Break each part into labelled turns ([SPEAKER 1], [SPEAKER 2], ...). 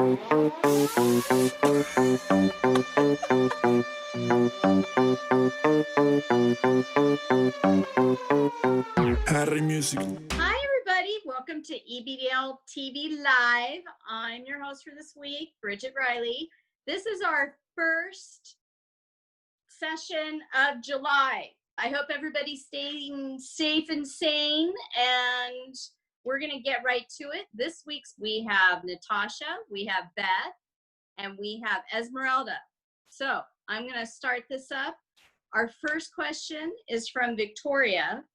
[SPEAKER 1] Harry Music.
[SPEAKER 2] Hi, everybody. Welcome to EBDL TV Live. I'm your host for this week, Bridget Reilly. This is our first session of July. I hope everybody's staying safe and sane, and we're going to get right to it. This week we have Natacia, we have Beth, and we have Esmeralda. So I'm going to start this up. Our first question is from Victoria.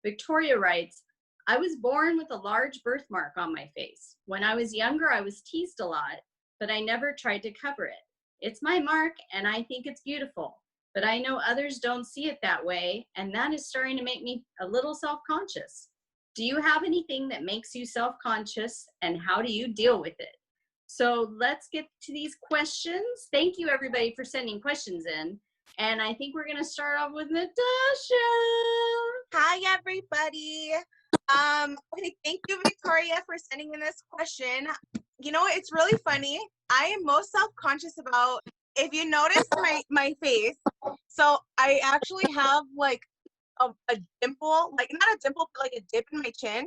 [SPEAKER 2] Victoria writes, I was born with a large birthmark on my face. When I was younger, I was teased a lot, but I never tried to cover it. It's my mark, and I think it's beautiful, but I know others don't see it that way, and that is starting to make me a little self-conscious. Do you have anything that makes you self-conscious, and how do you deal with it? So let's get to these questions. Thank you, everybody, for sending questions in. And I think we're going to start off with Natacia.
[SPEAKER 3] Hi, everybody. Okay, thank you, Victoria, for sending in this question. You know, it's really funny. I am most self-conscious about, if you notice my face, so I actually have like a dimple, like not a dimple, but like a dip in my chin.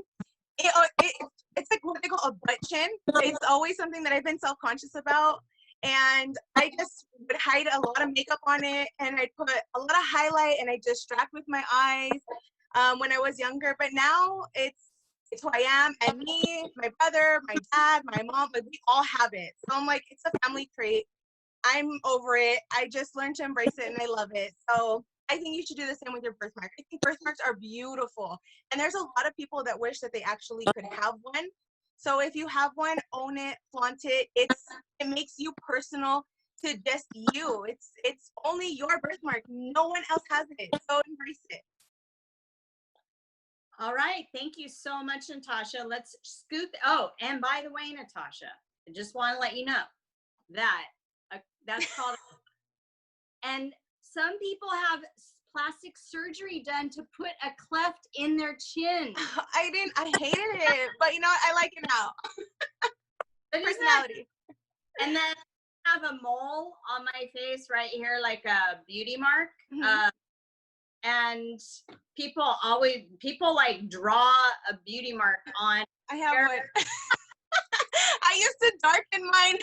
[SPEAKER 3] It's like what they call a butt chin. It's always something that I've been self-conscious about. And I just would hide a lot of makeup on it, and I'd put a lot of highlight, and I distract with my eyes when I was younger. But now it's who I am, and me, my brother, my dad, my mom, like we all have it. So I'm like, it's a family trait. I'm over it. I just learned to embrace it, and I love it. So I think you should do the same with your birthmark. I think birthmarks are beautiful, and there's a lot of people that wish that they actually could have one. So if you have one, own it, flaunt it. It makes you personal to just you. It's only your birthmark. No one else has it. So embrace it.
[SPEAKER 2] All right. Thank you so much, Natacia. Let's scoot. Oh, and by the way, Natacia, I just want to let you know that that's called. And some people have plastic surgery done to put a cleft in their chin.
[SPEAKER 3] I hated it, but you know what? I like it now. Personality.
[SPEAKER 2] And then I have a mole on my face right here, like a beauty mark.
[SPEAKER 3] Mm-hmm.
[SPEAKER 2] And people like draw a beauty mark on.
[SPEAKER 3] I have one. I used to darken mine.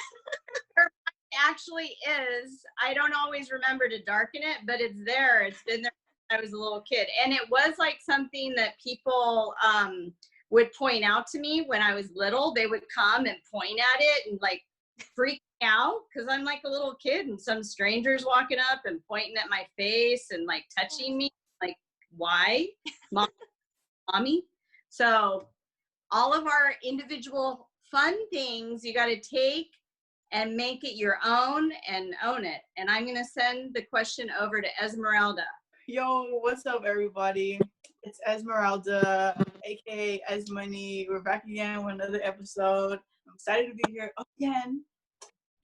[SPEAKER 2] Actually is. I don't always remember to darken it, but it's there. It's been there since I was a little kid. And it was like something that people would point out to me when I was little. They would come and point at it and like freak out because I'm like a little kid, and some strangers walking up and pointing at my face and like touching me. Like, why? Mommy? So all of our individual fun things you got to take and make it your own and own it. And I'm going to send the question over to Esmeralda.
[SPEAKER 4] Yo, what's up, everybody? It's Esmeralda, aka Esmoney. We're back again with another episode. I'm excited to be here again.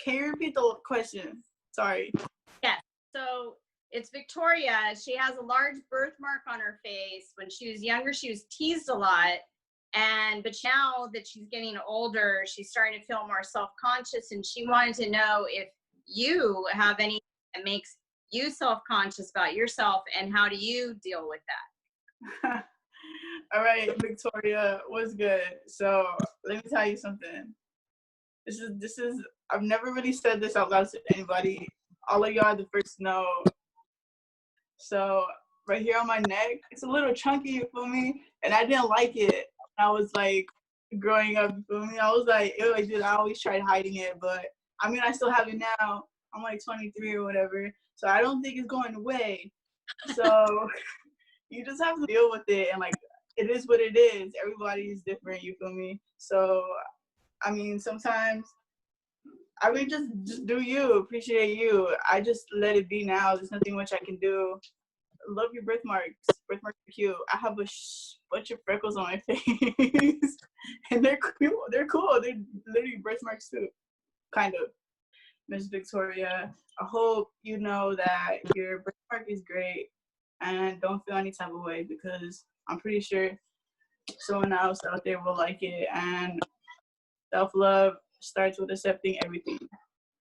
[SPEAKER 4] Can you repeat the question? Sorry.
[SPEAKER 2] Yes. So it's Victoria. She has a large birthmark on her face. When she was younger, she was teased a lot. But now that she's getting older, she's starting to feel more self-conscious, and she wanted to know if you have anything that makes you self-conscious about yourself, and how do you deal with that?
[SPEAKER 4] All right, Victoria, what's good? So let me tell you something. This is I've never really said this out loud to anybody. All of y'all are the first to know. So right here on my neck, it's a little chunky, you feel me? And I didn't like it. I was like growing up, you feel me? I was like, ew, dude, I always tried hiding it, but I mean, I still have it now. I'm like 23 or whatever, so I don't think it's going away. So you just have to deal with it, and like, it is what it is. Everybody is different, you feel me? So, I mean, sometimes I mean, just do you, appreciate you. I just let it be now. There's nothing much I can do. Love your birthmarks. Birthmarks are cute. I have a bunch of freckles on my face, and they're cool. They're cool. They're literally birthmarks too, kind of. Miss Victoria, I hope you know that your birthmark is great, and don't feel any type of way, because I'm pretty sure someone else out there will like it. And self-love starts with accepting everything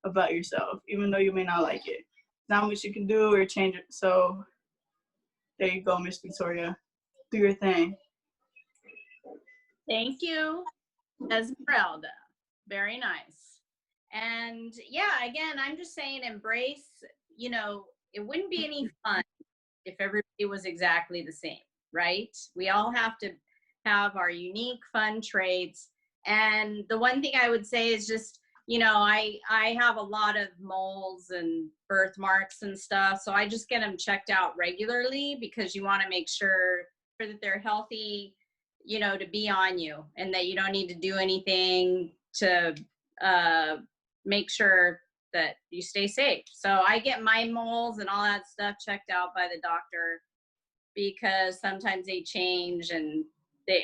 [SPEAKER 4] about yourself, even though you may not like it. Not much you can do or change it. So there you go, Miss Victoria. Do your thing.
[SPEAKER 2] Thank you, Esmeralda. Very nice. And yeah, again, I'm just saying embrace, you know, it wouldn't be any fun if everybody was exactly the same, right? We all have to have our unique, fun traits. And the one thing I would say is just, you know, I have a lot of moles and birthmarks and stuff. So I just get them checked out regularly because you want to make sure that they're healthy, you know, to be on you, and that you don't need to do anything to make sure that you stay safe. So I get my moles and all that stuff checked out by the doctor because sometimes they change and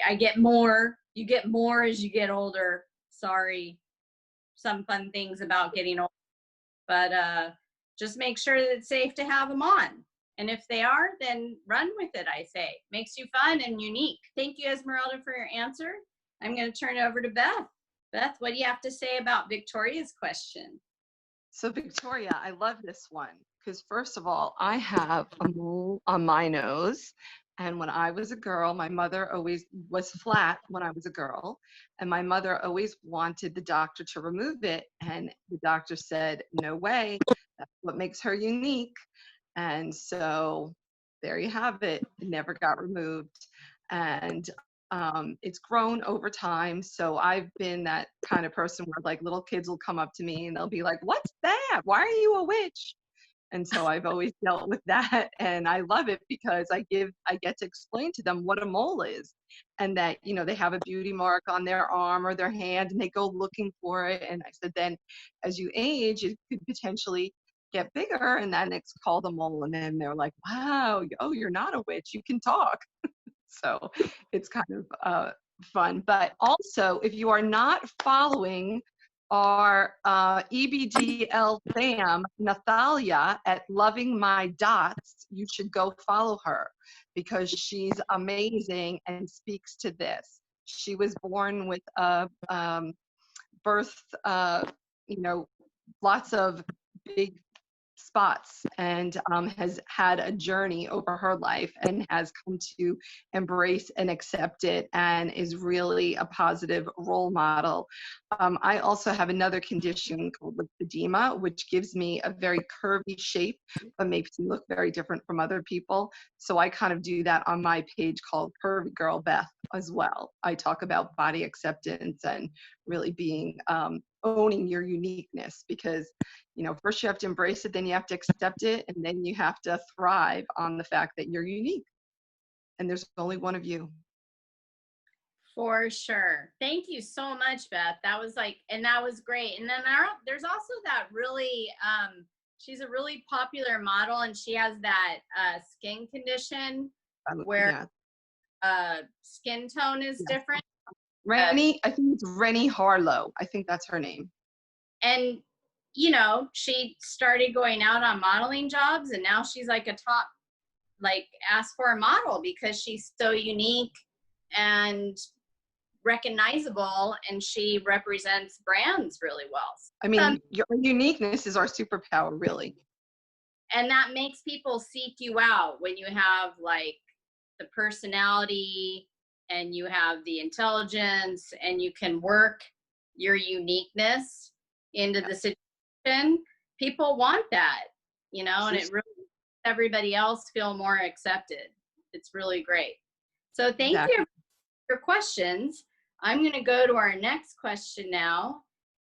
[SPEAKER 2] I get more. You get more as you get older. Sorry, some fun things about getting older, but just make sure that it's safe to have them on. And if they are, then run with it, I say. Makes you fun and unique. Thank you, Esmeralda, for your answer. I'm going to turn it over to Beth. Beth, what do you have to say about Victoria's question?
[SPEAKER 1] So Victoria, I love this one because first of all, I have a mole on my nose. And when I was a girl, my mother always was flat when I was a girl. And my mother always wanted the doctor to remove it. And the doctor said, no way, that's what makes her unique. And so there you have it. It never got removed. And it's grown over time. So I've been that kind of person where like little kids will come up to me and they'll be like, what's that? Why are you a witch? And so I've always dealt with that. And I love it because I get to explain to them what a mole is, and that, you know, they have a beauty mark on their arm or their hand and they go looking for it. And I said, then as you age, it could potentially get bigger, and then it's called a mole. And then they're like, wow, oh, you're not a witch, you can talk. So it's kind of fun. But also, if you are not following our EBDL fam, Natacia, at Loving My Dots, you should go follow her because she's amazing and speaks to this. She was born with a birth, you know, lots of big spots, and has had a journey over her life and has come to embrace and accept it, and is really a positive role model. I also have another condition called lymphedema, which gives me a very curvy shape, but makes me look very different from other people. So I kind of do that on my page called Curvey Girl Beth as well. I talk about body acceptance and really being, owning your uniqueness, because, you know, first you have to embrace it, then you have to accept it, and then you have to thrive on the fact that you're unique. And there's only one of you.
[SPEAKER 2] For sure. Thank you so much, Beth. That was like, and that was great. And then there's also that really, she's a really popular model, and she has that skin condition where skin tone is different.
[SPEAKER 1] Rennie, I think it's Rennie Harlow. I think that's her name.
[SPEAKER 2] And, you know, she started going out on modeling jobs, and now she's like a top, like, asked for a model because she's so unique and recognizable, and she represents brands really well.
[SPEAKER 1] I mean, your uniqueness is our superpower, really.
[SPEAKER 2] And that makes people seek you out when you have like the personality and you have the intelligence, and you can work your uniqueness into the situation. People want that, you know, and it really makes everybody else feel more accepted. It's really great. So thank you for your questions. I'm going to go to our next question now.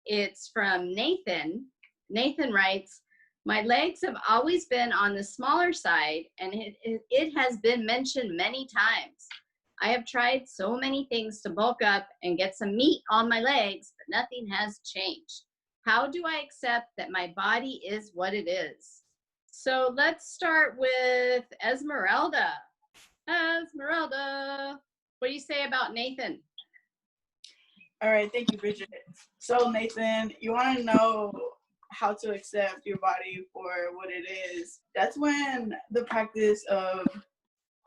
[SPEAKER 2] It's from Nathan. Nathan writes, my legs have always been on the smaller side, and it has been mentioned many times. I have tried so many things to bulk up and get some meat on my legs, but nothing has changed. How do I accept that my body is what it is? So let's start with Esmeralda. Esmeralda, what do you say about Nathan?
[SPEAKER 4] All right, thank you, Bridget. So Nathan, you want to know how to accept your body for what it is. That's when the practice of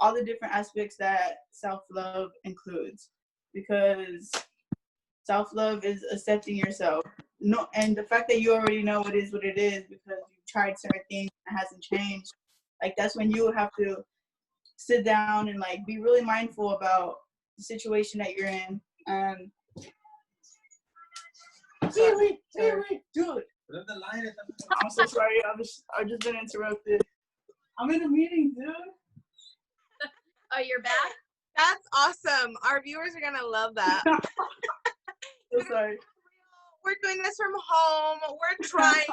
[SPEAKER 4] all the different aspects that self-love includes. Because Self-love is accepting yourself. No, and the fact that you already know what it is because you've tried certain things and it hasn't changed. Like, that's when you have to sit down and like be really mindful about the situation that you're in. Sorry. Do it. I'm so sorry. I've just been interrupted. I'm in a meeting, dude.
[SPEAKER 2] Oh, you're back?
[SPEAKER 3] That's awesome. Our viewers are gonna love that.
[SPEAKER 4] So sorry.
[SPEAKER 3] We're doing this from home. We're trying.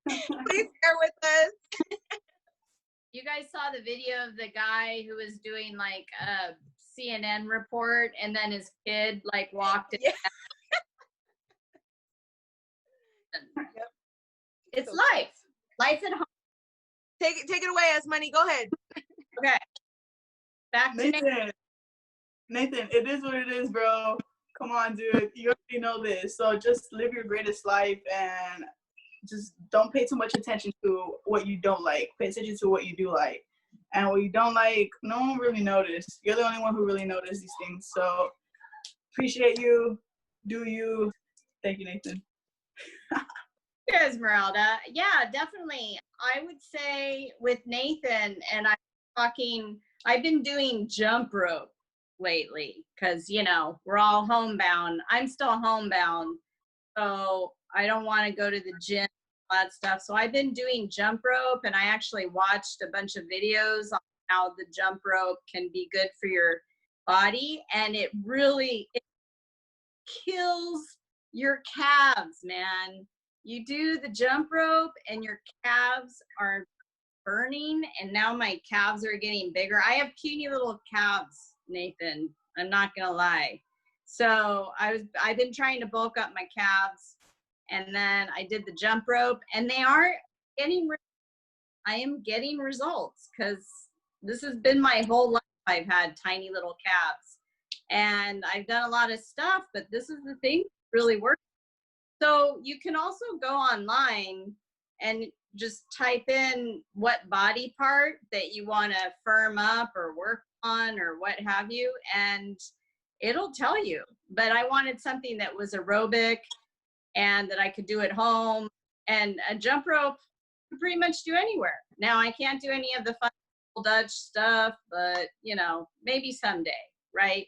[SPEAKER 3] Please bear with us.
[SPEAKER 2] You guys saw the video of the guy who was doing like a CNN report, and then his kid like walked in.
[SPEAKER 3] Yeah. Yep.
[SPEAKER 2] It's
[SPEAKER 3] So
[SPEAKER 2] life. Life at home.
[SPEAKER 3] Take it away, as money. Go ahead.
[SPEAKER 2] Okay. Back to
[SPEAKER 4] Nathan, it is what it is, bro. Come on, dude. You already know this. So just live your greatest life and just don't pay too much attention to what you don't like. Pay attention to what you do like. And what you don't like, no one really noticed. You're the only one who really noticed these things. So appreciate you. Do you. Thank you, Nathan.
[SPEAKER 2] Esmeralda. Yeah, definitely. I would say with Nathan, and I've been doing jump rope lately because, you know, we're all homebound. I'm still homebound, so I don't want to go to the gym, all that stuff. So I've been doing jump rope, and I actually watched a bunch of videos on how the jump rope can be good for your body, and it kills your calves, man. You do the jump rope and your calves are burning, and now my calves are getting bigger. I have puny little calves, Nathan. I'm not gonna lie. So I've been trying to bulk up my calves, and then I did the jump rope, and they are I am getting results because this has been my whole life. I've had tiny little calves, and I've done a lot of stuff, but this is the thing that really works. So you can also go online and just type in what body part that you want to firm up or work on or what have you, and it'll tell you. But I wanted something that was aerobic and that I could do at home. And a jump rope you can pretty much do anywhere. Now, I can't do any of the fun Dutch stuff, but, you know, maybe someday, right?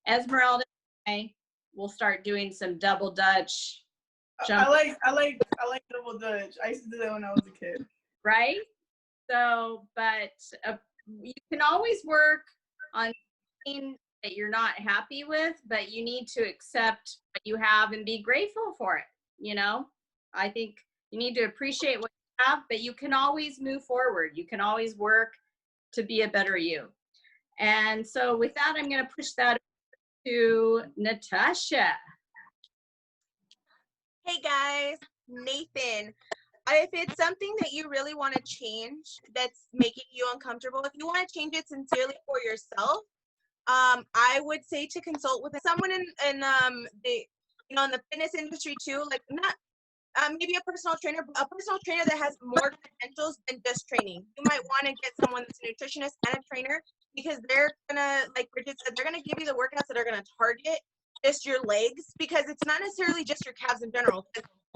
[SPEAKER 2] Esmeralda and I will start doing some double Dutch.
[SPEAKER 4] I like double Dutch. I used to do that when I was a kid.
[SPEAKER 2] Right? So, but you can always work on things that you're not happy with, but you need to accept what you have and be grateful for it. You know, I think you need to appreciate what you have, but you can always move forward. You can always work to be a better you. And so with that, I'm going to push that to Natacia.
[SPEAKER 3] Hey guys, Nathan. If it's something that you really want to change that's making you uncomfortable, if you want to change it sincerely for yourself, I would say to consult with someone in the in the fitness industry too, like not maybe a personal trainer that has more credentials than just training. You might want to get someone that's a nutritionist and a trainer because they're gonna, like Bridget said, they're gonna give you the workouts that are gonna target just your legs, because it's not necessarily just your calves in general.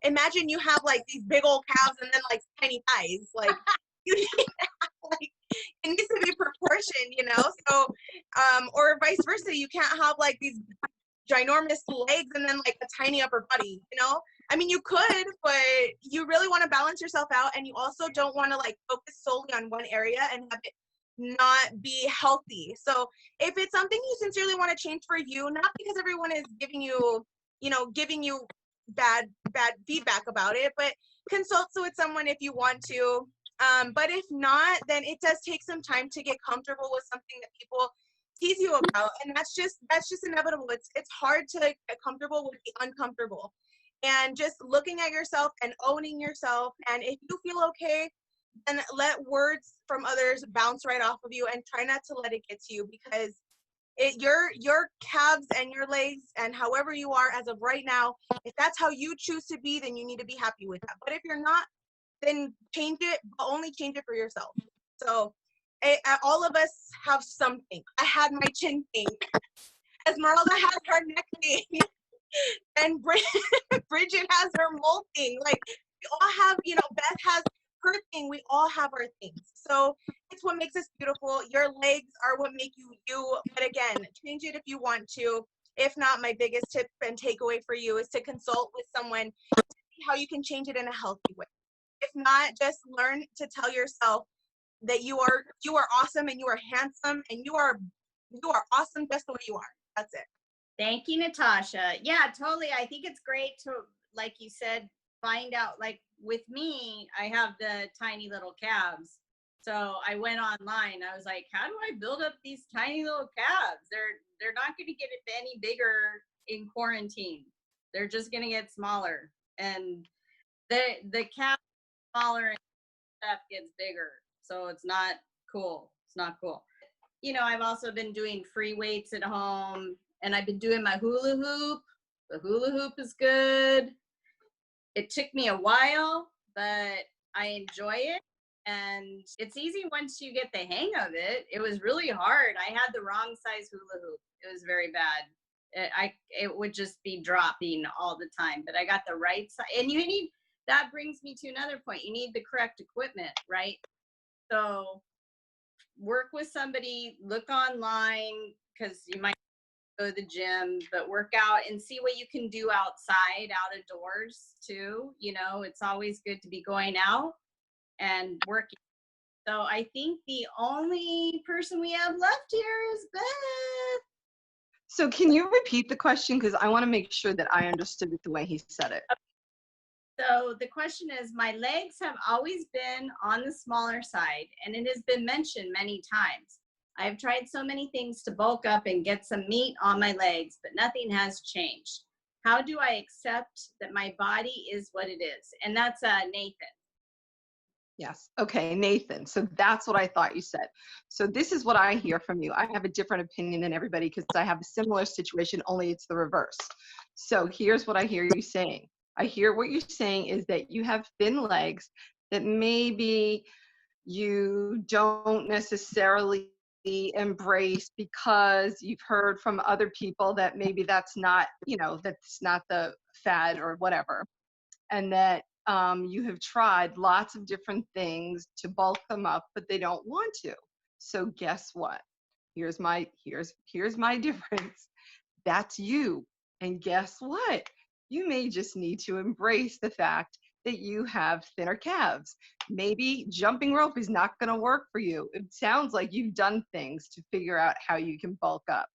[SPEAKER 3] Imagine you have like these big old calves and then like tiny thighs. Like you need to have, like, it needs to be proportioned, you know. So or vice versa, you can't have like these ginormous legs and then like a tiny upper body, you know. I mean, you could, but you really want to balance yourself out, and you also don't want to like focus solely on one area and have it not be healthy. So if it's something you sincerely want to change for you, not because everyone is giving you bad feedback about it, but consult with someone if you want to. But if not, then it does take some time to get comfortable with something that people tease you about, and that's just inevitable. It's hard to get comfortable with the uncomfortable, and just looking at yourself and owning yourself. And if you feel okay, then let words from others bounce right off of you, and try not to let it get to you, because your calves and your legs and however you are as of right now, if that's how you choose to be, then you need to be happy with that. But if you're not, then change it, but only change it for yourself. So all of us have something. I had my chin thing. Esmeralda has her neck thing. And Bridget has her mole thing. Like, we all have, you know, Beth has her thing. We all have our things. So it's what makes us beautiful. Your legs are what make you you. But again, change it if you want to. If not, my biggest tip and takeaway for you is to consult with someone to see how you can change it in a healthy way. If not, just learn to tell yourself that you are awesome and you are handsome and you are awesome just the way you are. That's it.
[SPEAKER 2] Thank you, Natasha. Yeah, totally. I think it's great to, like you said, find out, like with me, I have the tiny little calves. So I went online. I was like, how do I build up these tiny little calves? They're not going to get any bigger in quarantine. They're just going to get smaller. And the calf smaller and stuff gets bigger. So it's not cool. It's not cool. You know, I've also been doing free weights at home, and I've been doing my hula hoop. The hula hoop is good. It took me a while, but I enjoy it. And it's easy once you get the hang of it. It was really hard. I had the wrong size hula hoop. It was very bad. It would just be dropping all the time, but I got the right size. And you need, that brings me to another point. You need the correct equipment, right? So work with somebody, look online, because you might go to the gym, but work out and see what you can do outside, out of doors too. You know, it's always good to be going out and working. So I think the only person we have left here is Beth.
[SPEAKER 1] So can you repeat the question? Because I want to make sure that I understood it the way he said it.
[SPEAKER 2] So the question is, my legs have always been on the smaller side, and it has been mentioned many times. I've tried so many things to bulk up and get some meat on my legs, but nothing has changed. How do I accept that my body is what it is? And that's Nathan.
[SPEAKER 1] Yes. Okay, Nathan. So that's what I thought you said. So this is what I hear from you. I have a different opinion than everybody because I have a similar situation, only it's the reverse. So here's what I hear you saying. I hear what you're saying is that you have thin legs that maybe you don't necessarily embrace because you've heard from other people that maybe that's not, you know, that's not the fad or whatever. And that you have tried lots of different things to bulk them up, but they don't want to. So guess what? Here's my difference. That's you. And guess what? You may just need to embrace the fact that you have thinner calves. Maybe jumping rope is not going to work for you. It sounds like you've done things to figure out how you can bulk up.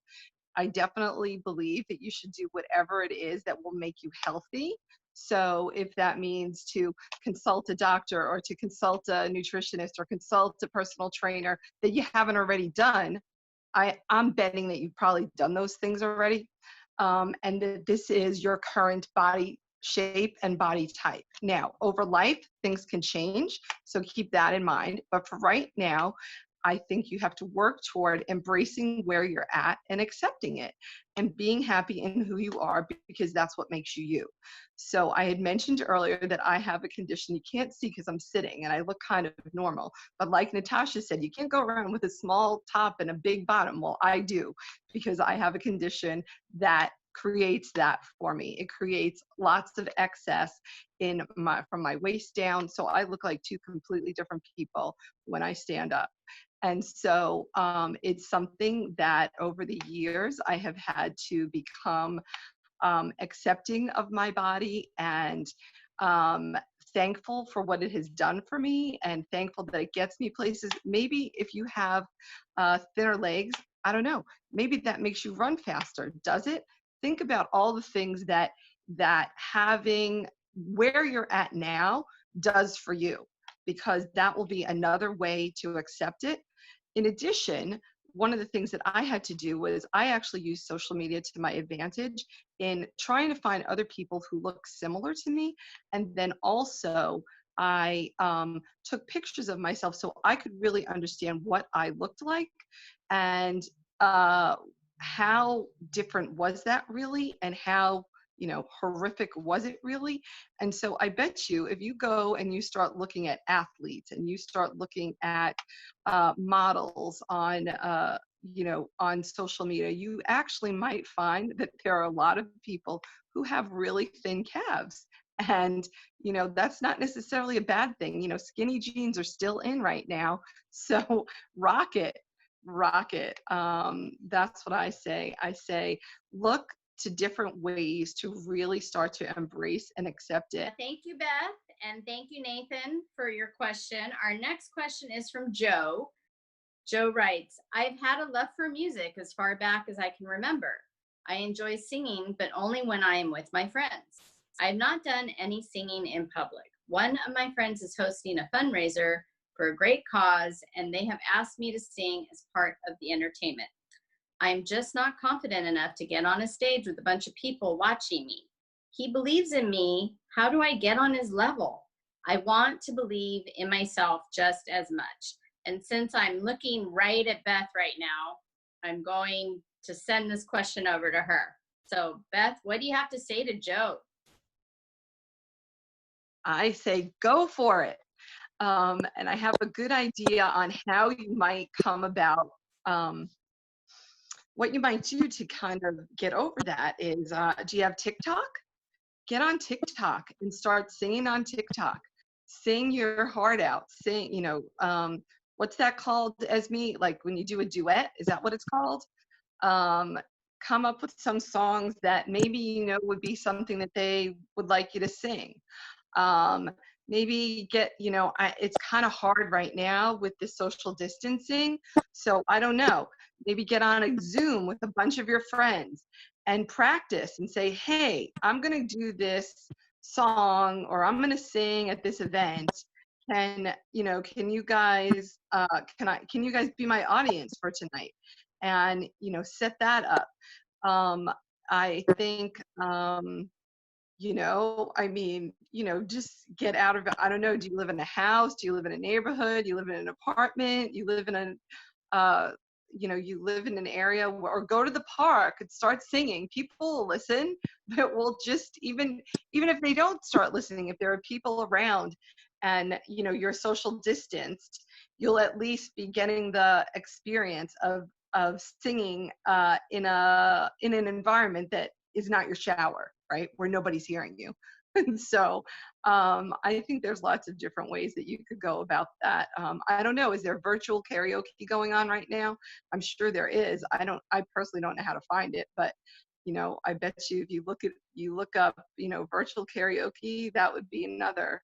[SPEAKER 1] I definitely believe that you should do whatever it is that will make you healthy. So if that means to consult a doctor or to consult a nutritionist or consult a personal trainer that you haven't already done, I'm betting that you've probably done those things already. And that this is your current body shape and body type. Now, over life, things can change, so keep that in mind. But for right now, I think you have to work toward embracing where you're at and accepting it and being happy in who you are, because that's what makes you you. So I had mentioned earlier that I have a condition you can't see because I'm sitting and I look kind of normal. But like Natasha said, you can't go around with a small top and a big bottom. Well, I do, because I have a condition that creates that for me. It creates lots of excess from my waist down. So I look like two completely different people when I stand up. And so it's something that over the years I have had to become accepting of my body and thankful for what it has done for me and thankful that it gets me places. Maybe if you have thinner legs, I don't know, maybe that makes you run faster. Does it? Think about all the things that having where you're at now does for you, because that will be another way to accept it. In addition, one of the things that I had to do was I actually used social media to my advantage in trying to find other people who look similar to me. And then also I took pictures of myself so I could really understand what I looked like and how different was that really, and how, you know, horrific was it really? And so I bet you if you go and you start looking at athletes and you start looking at models on, you know, on social media, you actually might find that there are a lot of people who have really thin calves. And, that's not necessarily a bad thing. Skinny jeans are still in right now. So rock it, rock it. That's what I say. I say, look to different ways to really start to embrace and accept it.
[SPEAKER 2] Thank you, Beth. And thank you, Nathan, for your question. Our next question is from Joe. Joe writes, I've had a love for music as far back as I can remember. I enjoy singing, but only when I am with my friends. I have not done any singing in public. One of my friends is hosting a fundraiser for a great cause, and they have asked me to sing as part of the entertainment. I'm just not confident enough to get on a stage with a bunch of people watching me. He believes in me. How do I get on his level? I want to believe in myself just as much. And since I'm looking right at Beth right now, I'm going to send this question over to her. So Beth, what do you have to say to Joe?
[SPEAKER 1] I say, go for it. And I have a good idea on how you might come about, what you might do to kind of get over that is, do you have TikTok? Get on TikTok and start singing on TikTok. Sing your heart out. Sing, what's that called, Esme? Like when you do a duet, is that what it's called? Come up with some songs that maybe, would be something that they would like you to sing. Maybe get, it's kind of hard right now with the social distancing. So I don't know, maybe get on a Zoom with a bunch of your friends and practice and say, hey, I'm going to do this song or I'm going to sing at this event. Can you guys, can you guys be my audience for tonight? And, set that up. I think, just get out of it. I don't know. Do you live in a house? Do you live in a neighborhood? Do you live in an apartment? You live in you live in an area or go to the park and start singing. People will listen, but will just, even if they don't start listening, if there are people around and, you're social distanced, you'll at least be getting the experience of singing in an environment that is not your shower, right? Where nobody's hearing you. And so I think there's lots of different ways that you could go about that. I don't know, is there virtual karaoke going on right now? I'm sure there is. I personally don't know how to find it, but I bet you if you look up, virtual karaoke, that would be another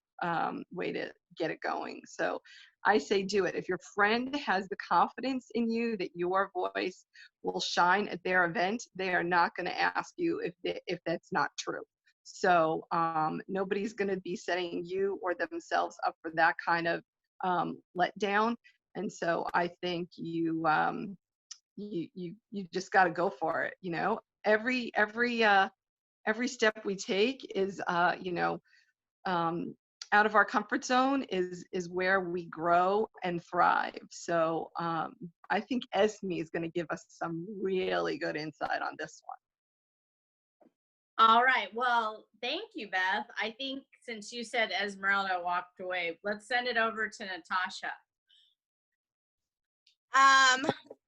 [SPEAKER 1] way to get it going. So I say do it. If your friend has the confidence in you that your voice will shine at their event, they are not going to ask you if that's not true. So nobody's going to be setting you or themselves up for that kind of letdown. And so I think you just got to go for it. Every step we take is out of our comfort zone is where we grow and thrive. So I think Esme is going to give us some really good insight on this one.
[SPEAKER 2] All right. Well, thank you, Beth. I think since you said Esmeralda walked away, let's send it over to Natasha.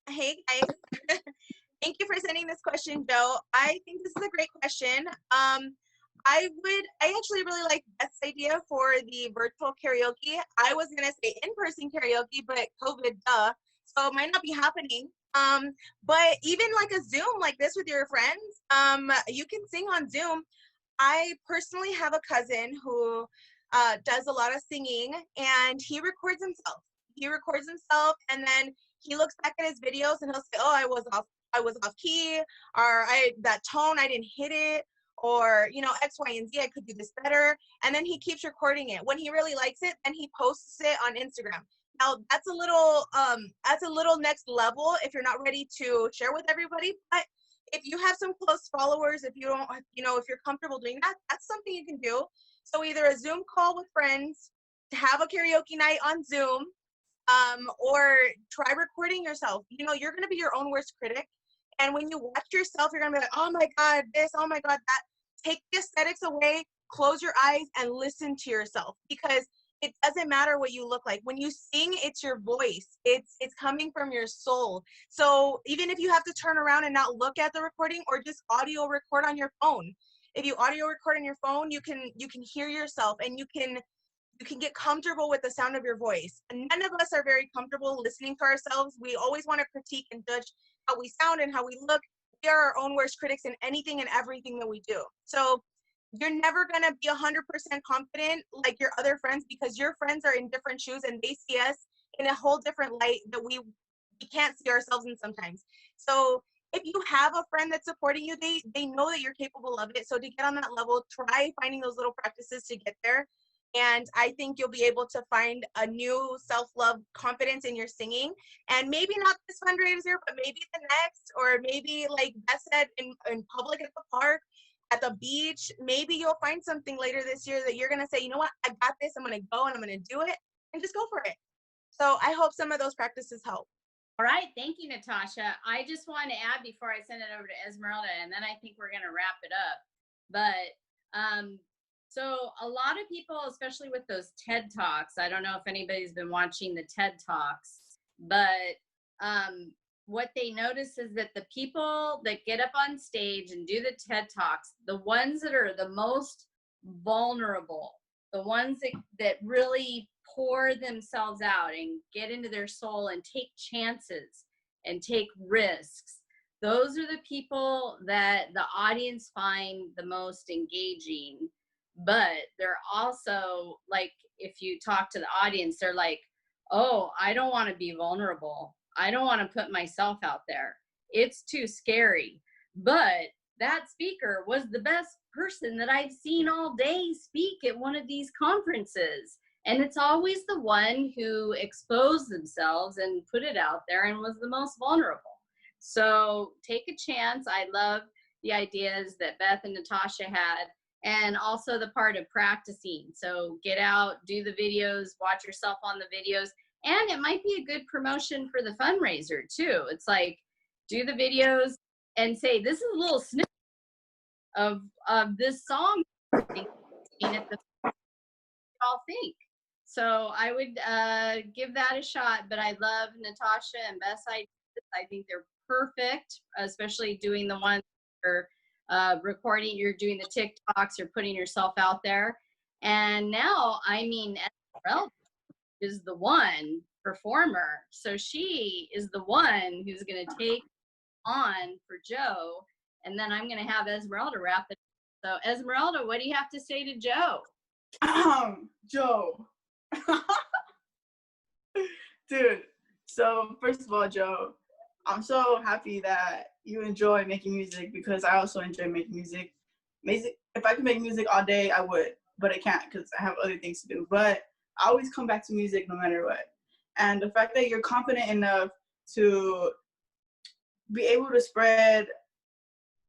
[SPEAKER 3] Hey guys. Thank you for sending this question, Joe. I think this is a great question. I actually really like Beth's idea for the virtual karaoke. I was gonna say in-person karaoke, but COVID, so it might not be happening. But even like a Zoom like this with your friends, you can sing on Zoom. I personally have a cousin who does a lot of singing, and he records himself. And then he looks back at his videos and he'll say, "Oh, I was off key, or that tone, I didn't hit it, or X, Y, and Z, I could do this better." And then he keeps recording it. When he really likes it, then he posts it on Instagram. Now that's a little next level if you're not ready to share with everybody. But if you have some close followers, if you don't, if you're comfortable doing that, that's something you can do. So either a Zoom call with friends, to have a karaoke night on Zoom, or try recording yourself. You're going to be your own worst critic. And when you watch yourself, you're going to be like, oh my God, this, oh my God, that. Take the aesthetics away, close your eyes, and listen to yourself, because it doesn't matter what you look like. When you sing, it's your voice. It's coming from your soul. So even if you have to turn around and not look at the recording, or just audio record on your phone, if you audio record on your phone, you can hear yourself, and you can get comfortable with the sound of your voice. And none of us are very comfortable listening to ourselves. We always want to critique and judge how we sound and how we look. We are our own worst critics in anything and everything that we do. So you're never going to be 100% confident like your other friends, because your friends are in different shoes and they see us in a whole different light that we can't see ourselves in sometimes. So if you have a friend that's supporting you, they know that you're capable of it. So to get on that level, try finding those little practices to get there. And I think you'll be able to find a new self-love confidence in your singing. And maybe not this fundraiser, but maybe the next, or maybe like Beth said, in public, at the park, at the beach. Maybe you'll find something later this year that you're going to say, you know what, I got this. I'm going to go and I'm going to do it, and just go for it. So I hope some of those practices help.
[SPEAKER 2] All right. Thank you, Natacia. I just want to add before I send it over to Esmeralda, and then I think we're going to wrap it up. But so a lot of people, especially with those TED Talks, I don't know if anybody's been watching the TED Talks, but what they notice is that the people that get up on stage and do the TED Talks, the ones that are the most vulnerable, the ones that really pour themselves out and get into their soul and take chances and take risks, those are the people that the audience find the most engaging. But they're also, like, if you talk to the audience, they're like, oh, I don't want to be vulnerable. I don't want to put myself out there. It's too scary. But that speaker was the best person that I've seen all day speak at one of these conferences. And it's always the one who exposed themselves and put it out there and was the most vulnerable. So take a chance. I love the ideas that Beth and Natacia had. And also the part of practicing. So get out, do the videos, watch yourself on the videos. And it might be a good promotion for the fundraiser too. It's like, do the videos and say, this is a little snippet of this song. At the all think. So I would give that a shot. But I love Natacia and Beth's ideas. I think they're perfect, especially doing the ones that are recording, you're doing the TikToks, you're putting yourself out there. And now, I mean, Esmeralda is the one performer. So she is the one who's going to take on for Joe. And then I'm going to have Esmeralda wrap it. So Esmeralda, what do you have to say to Joe?
[SPEAKER 4] Joe. Dude, so first of all, Joe, I'm so happy that you enjoy making music, because I also enjoy making music. If I could make music all day, I would, but I can't because I have other things to do. But I always come back to music no matter what. And the fact that you're confident enough to be able to spread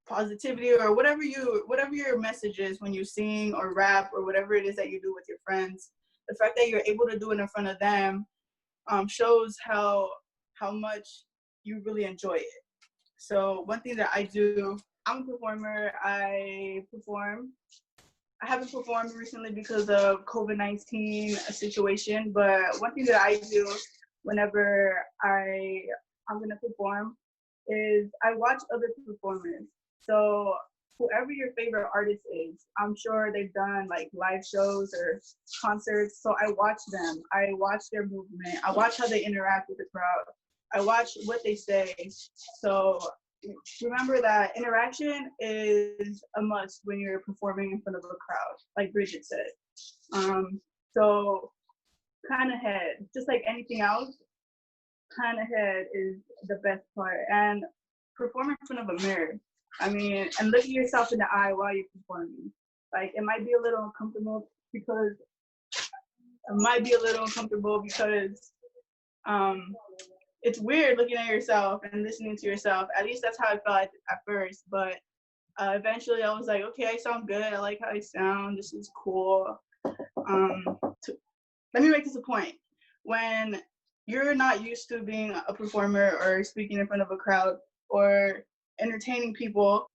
[SPEAKER 4] positivity or whatever your message is when you sing or rap or whatever it is that you do with your friends, the fact that you're able to do it in front of them shows how much you really enjoy it. So one thing that I do, I'm a performer. I haven't performed recently because of COVID-19 situation, but one thing that I do whenever I'm gonna perform is I watch other performers. So whoever your favorite artist is, I'm sure they've done like live shows or concerts. So I watch them. I watch their movement. I watch how they interact with the crowd. I watch what they say. So remember that interaction is a must when you're performing in front of a crowd, like Bridget said. So plan ahead. Just like anything else, plan ahead is the best part. And perform in front of a mirror. I mean, and look at yourself in the eye while you're performing. Like, it might be a little uncomfortable because it's weird looking at yourself and listening to yourself. At least that's how I felt at first. But eventually I was like, okay, I sound good. I like how I sound. This is cool. Let me make this a point. When you're not used to being a performer or speaking in front of a crowd or entertaining people,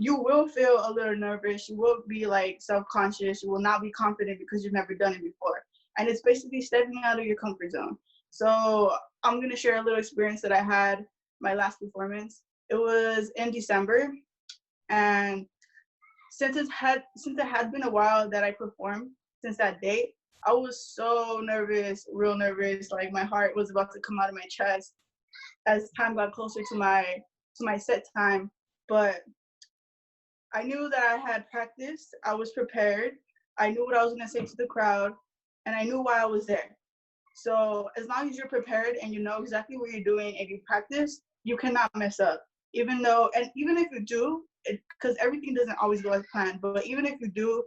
[SPEAKER 4] you will feel a little nervous. You will be like self-conscious. You will not be confident because you've never done it before. And it's basically stepping out of your comfort zone. So I'm going to share a little experience that I had my last performance. It was in December. And since it had been a while that I performed since that date, I was so nervous, real nervous. Like my heart was about to come out of my chest as time got closer to my set time. But I knew that I had practiced. I was prepared. I knew what I was gonna say to the crowd, and I knew why I was there. So as long as you're prepared and you know exactly what you're doing and you practice, you cannot mess up. Even if you do, because everything doesn't always go as planned, but even if you do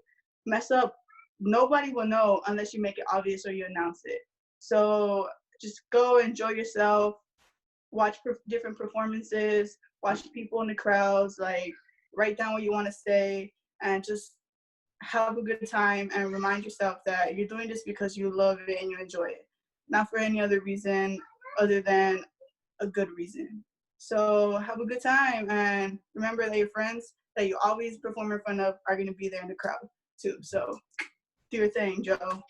[SPEAKER 4] mess up, nobody will know unless you make it obvious or you announce it. So just go enjoy yourself, watch different performances, watch people in the crowds, like write down what you want to say, and just have a good time and remind yourself that you're doing this because you love it and you enjoy it, not for any other reason other than a good reason. So have a good time, and remember that your friends that you always perform in front of are going to be there in the crowd too. So do your thing, Joe.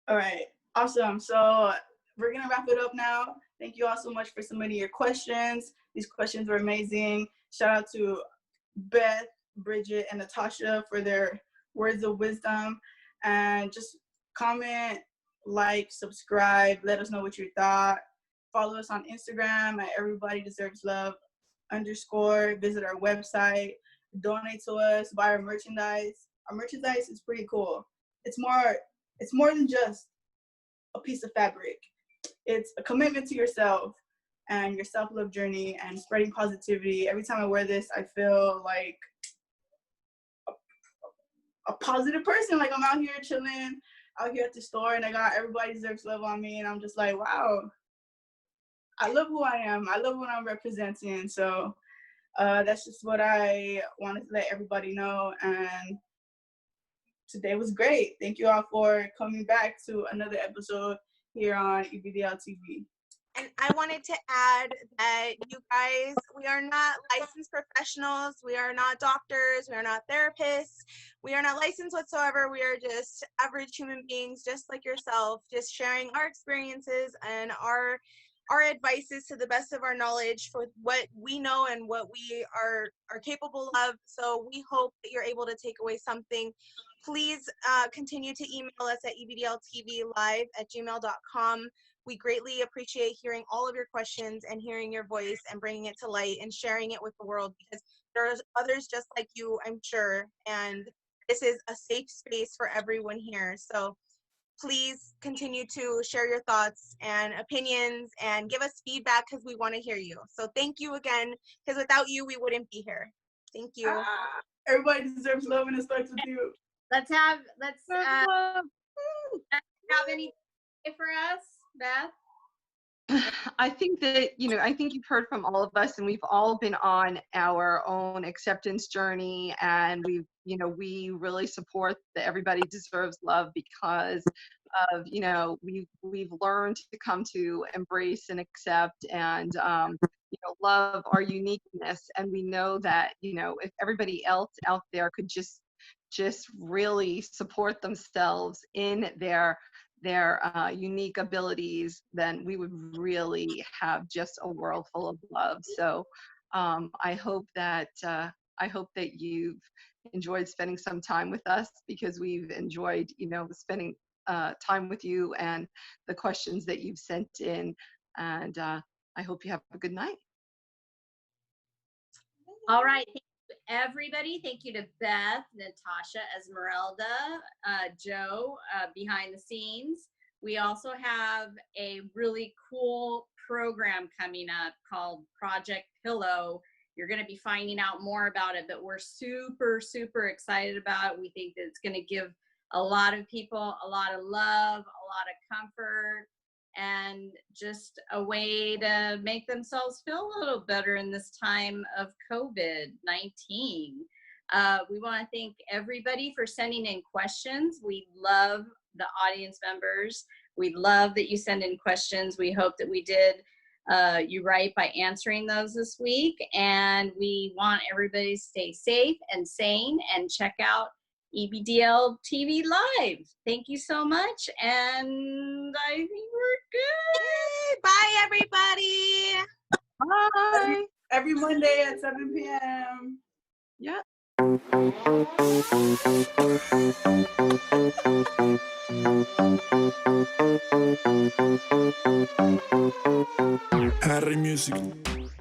[SPEAKER 4] All right, awesome. So we're going to wrap it up now. Thank you all so much for submitting your questions. These questions were amazing. Shout out to Beth, Bridget, and Natacia for their words of wisdom. And just comment, like, subscribe, let us know what you thought. Follow us on Instagram at everybodydeserveslove_. Visit our website, donate to us, buy our merchandise. Our merchandise is pretty cool. It's more than just a piece of fabric. It's a commitment to yourself and your self-love journey and spreading positivity. Every time I wear this, I feel like a positive person. Like I'm out here chilling, out here at the store, and I got Everybody Deserves Love on me, and I'm just like, wow, I love who I am. I love what I'm representing. So that's just what I wanted to let everybody know. And today was great. Thank you all for coming back to another episode here on EBDL TV.
[SPEAKER 3] And I wanted to add that you guys, we are not licensed professionals. We are not doctors. We are not therapists. We are not licensed whatsoever. We are just average human beings, just like yourself, just sharing our experiences and our advices to the best of our knowledge for what we know and what we are capable of. So we hope that you're able to take away something. Please continue to email us at ebdltvlive@gmail.com. We greatly appreciate hearing all of your questions and hearing your voice and bringing it to light and sharing it with the world, because there's others just like you, I'm sure, and this is a safe space for everyone here. So please continue to share your thoughts and opinions and give us feedback, because we want to hear you. So thank you again, because without you, we wouldn't be here. Thank you.
[SPEAKER 4] Everybody deserves love, and it starts with you.
[SPEAKER 2] Let's have any for us, Beth?
[SPEAKER 1] I think that, I think you've heard from all of us, and we've all been on our own acceptance journey, and we really support the Everybody Deserves Love because of, we've learned to come to embrace and accept and, love our uniqueness. And we know that, if everybody else out there could just really support themselves in their unique abilities, then we would really have just a world full of love. So I hope that you've enjoyed spending some time with us, because we've enjoyed spending time with you and the questions that you've sent in. And I hope you have a good night.
[SPEAKER 2] All right. Thank you, everybody. Thank you to Beth, Natasha, Esmeralda, Joe, behind the scenes. We also have a really cool program coming up called Project Pillow. You're going to be finding out more about it, but we're super, super excited about it. We think that it's going to give a lot of people a lot of love, a lot of comfort, and just a way to make themselves feel a little better in this time of COVID-19. We want to thank everybody for sending in questions. We love the audience members. We love that you send in questions. We hope that we did you right by answering those this week. And we want everybody to stay safe and sane and check out EBDL TV Live. Thank you so much. And I think we're good.
[SPEAKER 3] Bye, everybody.
[SPEAKER 1] Bye.
[SPEAKER 4] Every Monday at 7 p.m.
[SPEAKER 1] Yeah.
[SPEAKER 5] Harry Music.